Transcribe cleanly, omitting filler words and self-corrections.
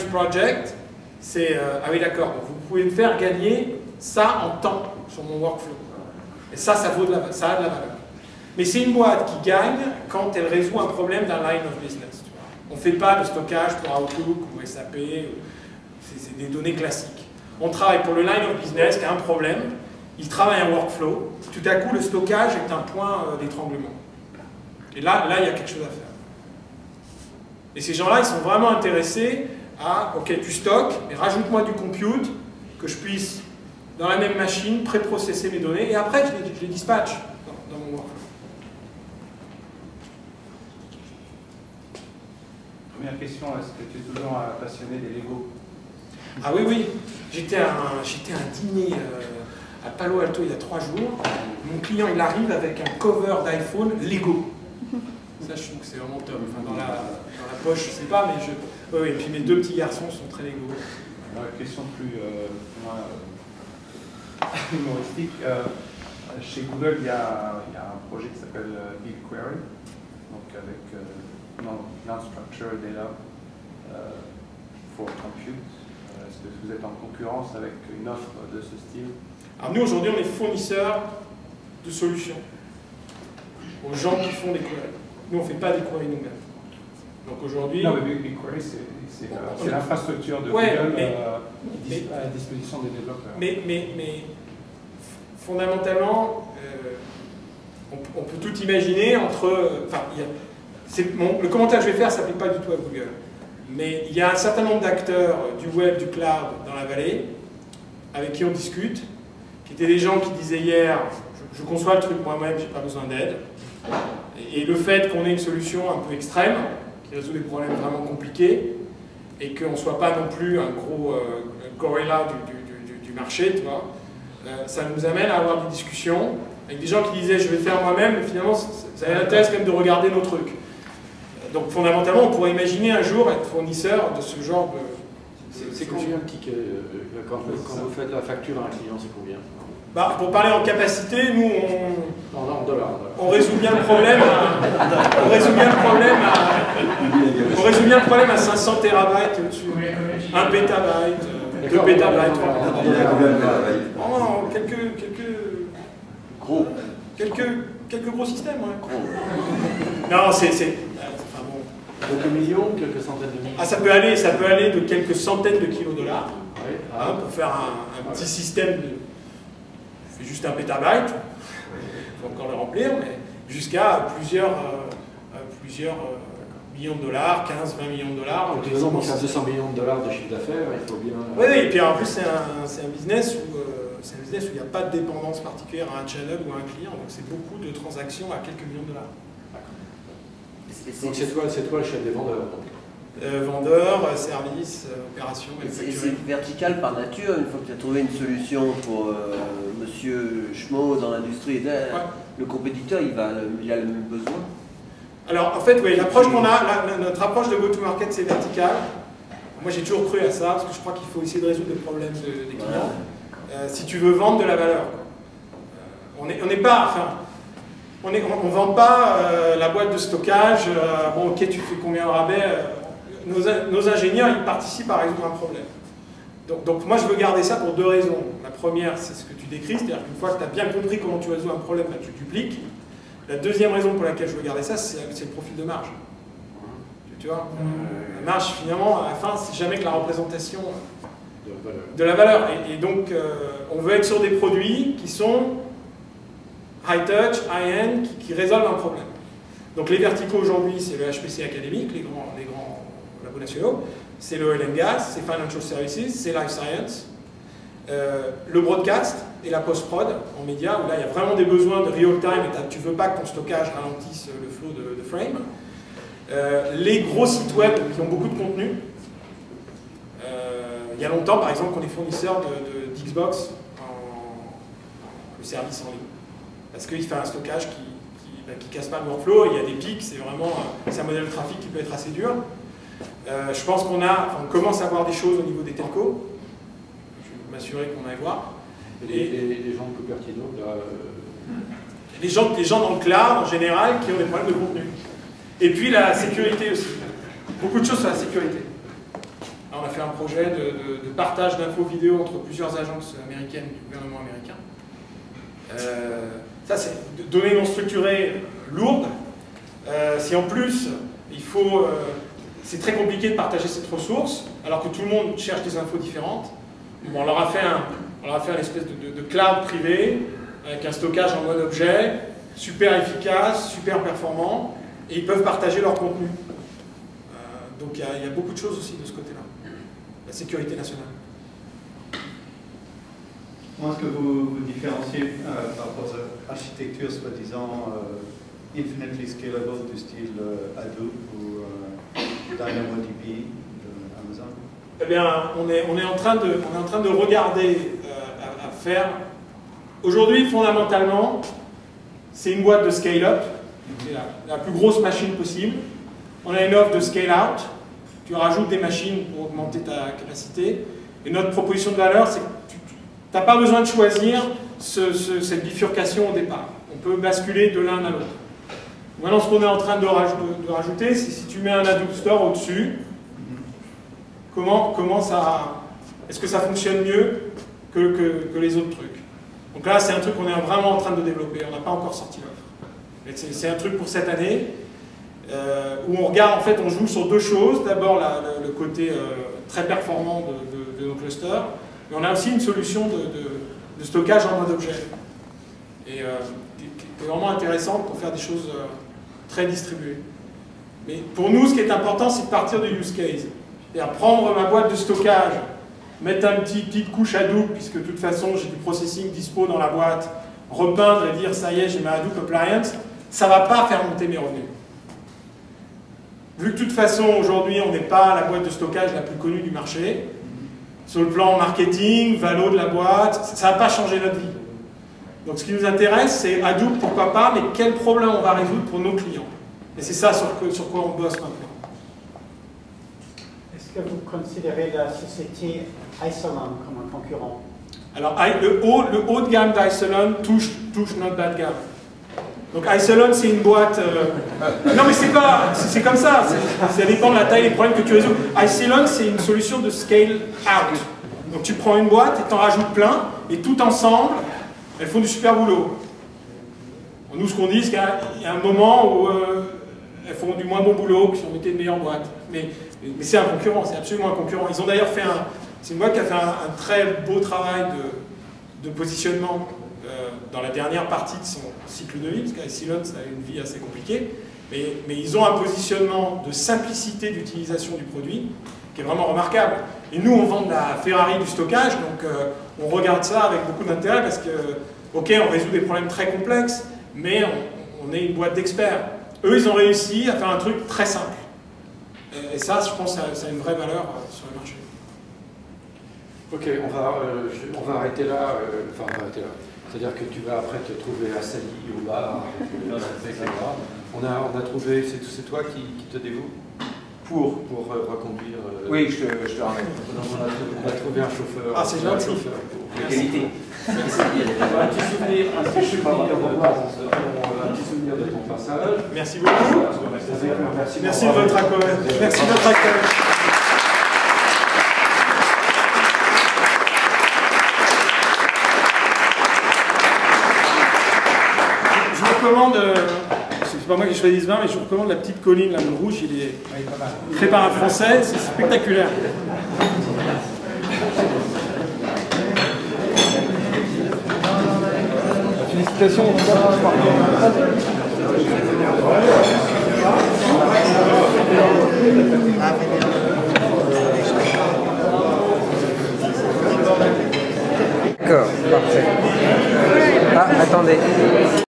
project, c'est ah oui d'accord, vous pouvez me faire gagner ça en temps sur mon workflow. Et ça a de la valeur. Mais c'est une boîte qui gagne quand elle résout un problème d'un line of business. Tu vois. On ne fait pas de stockage pour Outlook ou SAP, c'est des données classiques. On travaille pour le line of business qui a un problème, il travaille un workflow, tout à coup le stockage est un point d'étranglement. Et là, il y a quelque chose à faire. Et ces gens-là, ils sont vraiment intéressés à, ok, tu stockes, mais rajoute-moi du compute, que je puisse, dans la même machine, pré-processer mes données, et après, je les dispatche dans mon workflow. Première question, est-ce que tu es toujours passionné des Lego? Ah oui, oui. J'étais à un dîner à Palo Alto il y a 3 jours. Mon client, il arrive avec un cover d'iPhone Lego. Ça, je trouve que c'est vraiment top. Enfin, dans la poche, je sais pas, mais je... Oui, et puis mes 2 petits garçons sont très Lego. Alors, question plus humoristique. Chez Google, il y a un projet qui s'appelle BigQuery, donc avec non-structured data for compute. Est-ce que vous êtes en concurrence avec une offre de ce style? Alors nous, aujourd'hui, on est fournisseurs de solutions aux gens qui font des queries. Nous, on ne fait pas des queries nous-mêmes. Donc aujourd'hui... Non, mais BigQuery, c'est l'infrastructure de Google qui est à la disposition des développeurs. Mais fondamentalement, on peut tout imaginer entre... Enfin, le commentaire que je vais faire ne s'applique pas du tout à Google. Mais il y a un certain nombre d'acteurs du web, du cloud dans la vallée, avec qui on discute, qui étaient des gens qui disaient hier, je conçois le truc moi-même, je n'ai pas besoin d'aide. Et le fait qu'on ait une solution un peu extrême, qui résout des problèmes vraiment compliqués, et qu'on ne soit pas non plus un gros gorilla du marché, tu vois, ça nous amène à avoir des discussions avec des gens qui disaient je vais faire moi-même, mais finalement ça intéresse quand même de regarder nos trucs. Donc fondamentalement, on pourrait imaginer un jour être fournisseur de ce genre de... C'est combien le ticket quand vous faites la facture à un client, c'est combien? Bah, pour parler en capacité, nous en dollars. On résout bien le problème à 500 terabytes dessus. 1 pétabyte, 2 pétabytes, 3 pétabytes. Oh, quelques gros systèmes, ouais. Non, c'est enfin bon. Quelques millions, quelques centaines de millions. Ah, ça peut aller de quelques centaines de kilodollar, oui. Pour faire un petit système de... C'est juste 1 pétabyte, il faut encore le remplir, mais jusqu'à plusieurs millions de dollars, 15-20 millions de dollars. Donc, disons qu'on fait 200 millions de dollars de chiffre d'affaires, il faut bien... Oui, et puis en plus c'est un business où il n'y a pas de dépendance particulière à un channel ou à un client, donc c'est beaucoup de transactions à quelques millions de dollars. Donc c'est toi le chef des vendeurs? Vendeurs, services, opérations, et c'est vertical par nature, une fois que tu as trouvé une solution pour monsieur Schmo dans l'industrie, le compétiteur il a le même besoin. Alors en fait, oui, l'approche qu'on a, notre approche de go-to-market c'est vertical. Moi j'ai toujours cru à ça, parce que je crois qu'il faut essayer de résoudre les problèmes des clients. Si tu veux vendre de la valeur. On ne vend pas la boîte de stockage, bon ok tu fais combien au rabais, nos ingénieurs ils participent à résoudre un problème. Donc moi je veux garder ça pour 2 raisons. La première c'est ce que tu décris, c'est-à-dire qu'une fois que tu as bien compris comment tu résous un problème, bah, tu dupliques. La deuxième raison pour laquelle je veux garder ça, c'est le profil de marge. Tu vois, la marge finalement à la fin c'est jamais que la représentation de la valeur. Et donc on veut être sur des produits qui sont high touch, high-end, qui résolvent un problème. Donc les verticaux aujourd'hui, c'est le HPC académique, les grands labos nationaux, c'est le oil and gas, c'est financial services, c'est life science, le broadcast et la post-prod en médias, où là il y a vraiment des besoins de real-time et tu ne veux pas que ton stockage ralentisse le flow de frame. Les gros sites web qui ont beaucoup de contenu. Il y a longtemps, par exemple, qu'on est fournisseur d'Xbox, le service en ligne. Parce qu'il fait un stockage qui casse pas le workflow, il y a des pics, c'est un modèle de trafic qui peut être assez dur. Je pense qu'on commence à voir des choses au niveau des telcos. Je vais m'assurer qu'on aille voir. Les gens de Cupertino, les gens dans le cloud, en général, qui ont des problèmes de contenu. Et puis la sécurité aussi. Beaucoup de choses sur la sécurité. Alors, on a fait un projet de partage d'infos vidéo entre plusieurs agences américaines du gouvernement américain. Ça, c'est de données non structurées lourdes. Si en plus, il faut... c'est très compliqué de partager cette ressource, alors que tout le monde cherche des infos différentes. Bon, on leur a fait une espèce de cloud privé, avec un stockage en mode objet, super efficace, super performant, et ils peuvent partager leur contenu. Donc il y a beaucoup de choses aussi de ce côté-là. La sécurité nationale. Comment est-ce que vous vous différenciez par rapport aux architectures soi-disant infinitely scalable du style Hadoop ou DynamoDB d'Amazon? Eh bien, on est en train de regarder à faire. Aujourd'hui, fondamentalement, c'est une boîte de scale-up, c'est la plus grosse machine possible. On a une offre de scale-out, tu rajoutes des machines pour augmenter ta capacité. Et notre proposition de valeur, c'est que tu n'as pas besoin de choisir cette bifurcation au départ. On peut basculer de l'un à l'autre. Maintenant, ce qu'on est en train de rajouter, c'est si tu mets un Hadoop Store au-dessus, comment ça... Est-ce que ça fonctionne mieux que les autres trucs? Donc là, c'est un truc qu'on est vraiment en train de développer. On n'a pas encore sorti l'offre. C'est un truc pour cette année où on regarde, en fait, on joue sur deux choses. D'abord, le côté très performant de nos clusters, mais on a aussi une solution de stockage en mode objet. Et qui est vraiment intéressante pour faire des choses très distribuées. Mais pour nous, ce qui est important, c'est de partir du use case. C'est-à-dire prendre ma boîte de stockage, mettre une petite couche Hadoop, puisque de toute façon j'ai du processing dispo dans la boîte, repeindre et dire ça y est, j'ai ma Hadoop Appliance, ça ne va pas faire monter mes revenus. Vu que de toute façon aujourd'hui on n'est pas la boîte de stockage la plus connue du marché, sur le plan marketing, valo de la boîte, ça ne va pas changer notre vie. Donc ce qui nous intéresse, c'est Hadoop, pourquoi pas, mais quel problème on va résoudre pour nos clients. Et c'est ça sur quoi on bosse maintenant. Est-ce que vous considérez la société Isilon comme un concurrent? Alors, le haut de gamme d'Isilon touche notre bas de gamme. Donc, Isilon, c'est une boîte... Non, mais c'est comme ça. Ça dépend de la taille des problèmes que tu résous. Isilon, c'est une solution de scale out. Donc, tu prends une boîte et t'en rajoutes plein, et tout ensemble, elles font du super boulot. Nous, ce qu'on dit, c'est qu'il y a un moment où elles font du moins bon boulot que si on mettait une meilleure boîte. Mais c'est un concurrent, c'est absolument un concurrent. Ils ont d'ailleurs fait c'est une boîte qui a fait un très beau travail de positionnement dans la dernière partie de son cycle de vie, parce qu'Isilon, ça a une vie assez compliquée. Mais ils ont un positionnement de simplicité d'utilisation du produit qui est vraiment remarquable. Et nous, on vend de la Ferrari du stockage, donc on regarde ça avec beaucoup d'intérêt parce que, ok, on résout des problèmes très complexes, mais on est une boîte d'experts. Eux, ils ont réussi à faire un truc très simple. Et ça, je pense, ça a une vraie valeur sur le marché. Ok, on va arrêter là. Enfin, on va arrêter là. C'est-à-dire que tu vas après te trouver à Sali ou là, etc. On a trouvé, c'est toi qui te dévoue pour reconduire. Oui, je te ramène. On a trouvé un chauffeur. Ah, c'est gentil. De qualité. Un petit souvenir, un petit souvenir de ton passage. Merci beaucoup. Merci de votre accord. Merci de votre accord. Je vous recommande, c'est pas moi qui choisis ce vin, mais je vous recommande la petite colline, là, le rouge, il est fait par un Français, c'est spectaculaire. Félicitations. D'accord, parfait. Ah, attendez.